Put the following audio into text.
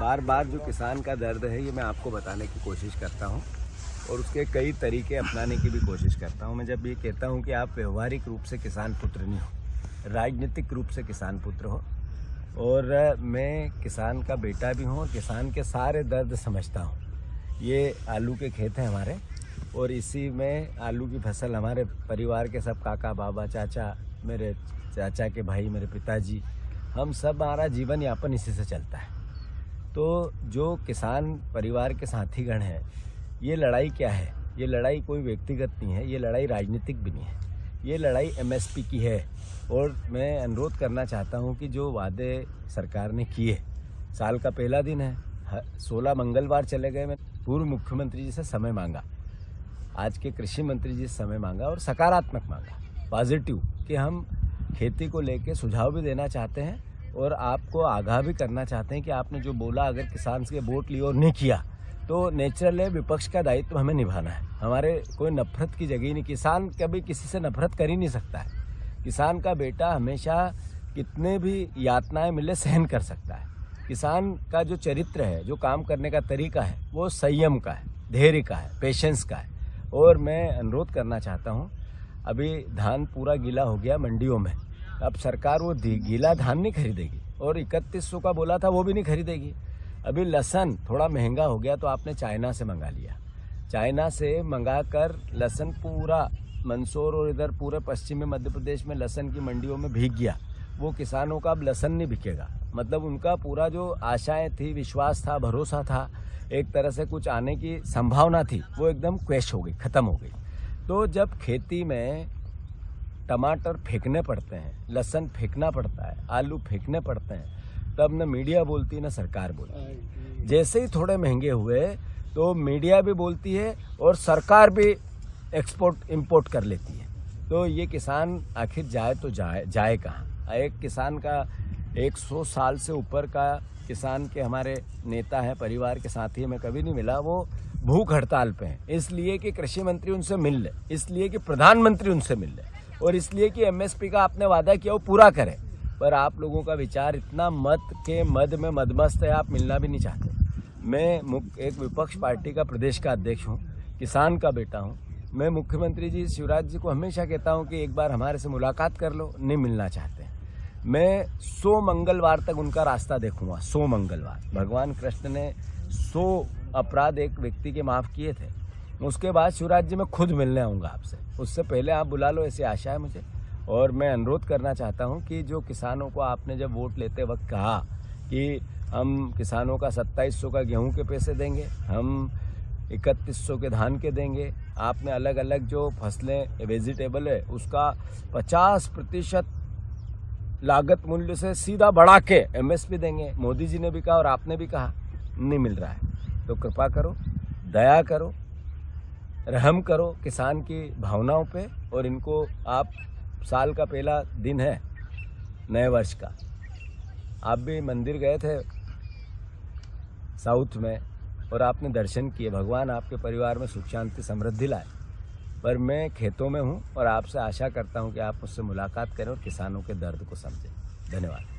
बार बार जो किसान का दर्द है ये मैं आपको बताने की कोशिश करता हूँ और उसके कई तरीके अपनाने की भी कोशिश करता हूँ। मैं जब ये कहता हूँ कि आप व्यवहारिक रूप से किसान पुत्र नहीं हो, राजनीतिक रूप से किसान पुत्र हो, और मैं किसान का बेटा भी हूँ, किसान के सारे दर्द समझता हूँ। ये आलू के खेत हैं हमारे और इसी में आलू की फसल हमारे परिवार के सब काका बाबा चाचा, मेरे चाचा के भाई, मेरे पिताजी, हम सब, हमारा जीवन यापन इसी से चलता है। तो जो किसान परिवार के साथीगण हैं, ये लड़ाई क्या है? ये लड़ाई कोई व्यक्तिगत नहीं है, ये लड़ाई राजनीतिक भी नहीं है, ये लड़ाई एमएसपी की है। और मैं अनुरोध करना चाहता हूँ कि जो वादे सरकार ने किए, साल का पहला दिन है, 16 मंगलवार चले गए, मैं पूर्व मुख्यमंत्री जी से समय मांगा, आज के कृषि मंत्री जी से समय मांगा और सकारात्मक मांगा, पॉजिटिव, कि हम खेती को लेके सुझाव भी देना चाहते हैं और आपको आगाह भी करना चाहते हैं कि आपने जो बोला, अगर किसान से वोट लिया और नहीं किया तो नेचुरल है, विपक्ष का दायित्व हमें निभाना है। हमारे कोई नफरत की जगह नहीं, किसान कभी किसी से नफरत कर ही नहीं सकता है। किसान का बेटा हमेशा कितने भी यातनाएं मिले सहन कर सकता है। किसान का जो चरित्र है, जो काम करने का तरीका है, वो संयम का है, धैर्य का है, पेशेंस का है। और मैं अनुरोध करना चाहता हूँ, अभी धान पूरा गीला हो गया मंडियों में, अब सरकार वो गीला धान नहीं खरीदेगी और 3100 का बोला था वो भी नहीं खरीदेगी। अभी लहसुन थोड़ा महंगा हो गया तो आपने चाइना से मंगा लिया, चाइना से मंगा कर लहसुन पूरा मंदसौर और इधर पूरे पश्चिमी मध्य प्रदेश में लहसुन की मंडियों में भीग गया। वो किसानों का अब लहसुन नहीं बिकेगा, मतलब उनका पूरा जो आशाएं थी, विश्वास था, भरोसा था, एक तरह से कुछ आने की संभावना थी, वो एकदम क्वैश हो गई, ख़त्म हो गई। तो जब खेती में टमाटर फेंकने पड़ते हैं, लहसुन फेंकना पड़ता है, आलू फेंकने पड़ते हैं, तब न मीडिया बोलती न सरकार बोलती। जैसे ही थोड़े महंगे हुए तो मीडिया भी बोलती है और सरकार भी एक्सपोर्ट इंपोर्ट कर लेती है। तो ये किसान आखिर जाए तो जाए कहाँ? एक किसान का 100 साल से ऊपर का किसान के हमारे नेता हैं, परिवार के साथी में कभी नहीं मिला, वो भूख हड़ताल पे हैं, इसलिए कि कृषि मंत्री उनसे मिल ले, इसलिए कि प्रधानमंत्री उनसे मिल ले और इसलिए कि एमएसपी का आपने वादा किया वो पूरा करें। पर आप लोगों का विचार इतना मत के मद में मदमस्त है, आप मिलना भी नहीं चाहते। मैं एक विपक्ष पार्टी का प्रदेश का अध्यक्ष हूँ, किसान का बेटा हूँ। मैं मुख्यमंत्री जी शिवराज जी को हमेशा कहता हूँ कि एक बार हमारे से मुलाकात कर लो, नहीं मिलना चाहते। मैं 100 मंगलवार तक उनका रास्ता देखूंगा, 100 मंगलवार। भगवान कृष्ण ने 100 अपराध एक व्यक्ति के माफ़ किए थे, उसके बाद शिवराज जी मैं खुद मिलने आऊँगा आपसे, उससे पहले आप बुला लो, ऐसी आशा है मुझे। और मैं अनुरोध करना चाहता हूं कि जो किसानों को आपने जब वोट लेते वक्त कहा कि हम किसानों का 2700 का गेहूं के पैसे देंगे, हम 3100 के धान के देंगे, आपने अलग अलग जो फसलें वेजिटेबल है उसका 50% लागत मूल्य से सीधा बढ़ा के एमएसपी देंगे। मोदी जी ने भी कहा और आपने भी कहा, नहीं मिल रहा है। तो कृपा करो, दया करो, रहम करो किसान की भावनाओं पे। और इनको आप, साल का पहला दिन है नए वर्ष का, आप भी मंदिर गए थे साउथ में और आपने दर्शन किए, भगवान आपके परिवार में सुख शांति समृद्धि लाए। पर मैं खेतों में हूँ और आपसे आशा करता हूँ कि आप मुझसे मुलाकात करें और किसानों के दर्द को समझें। धन्यवाद।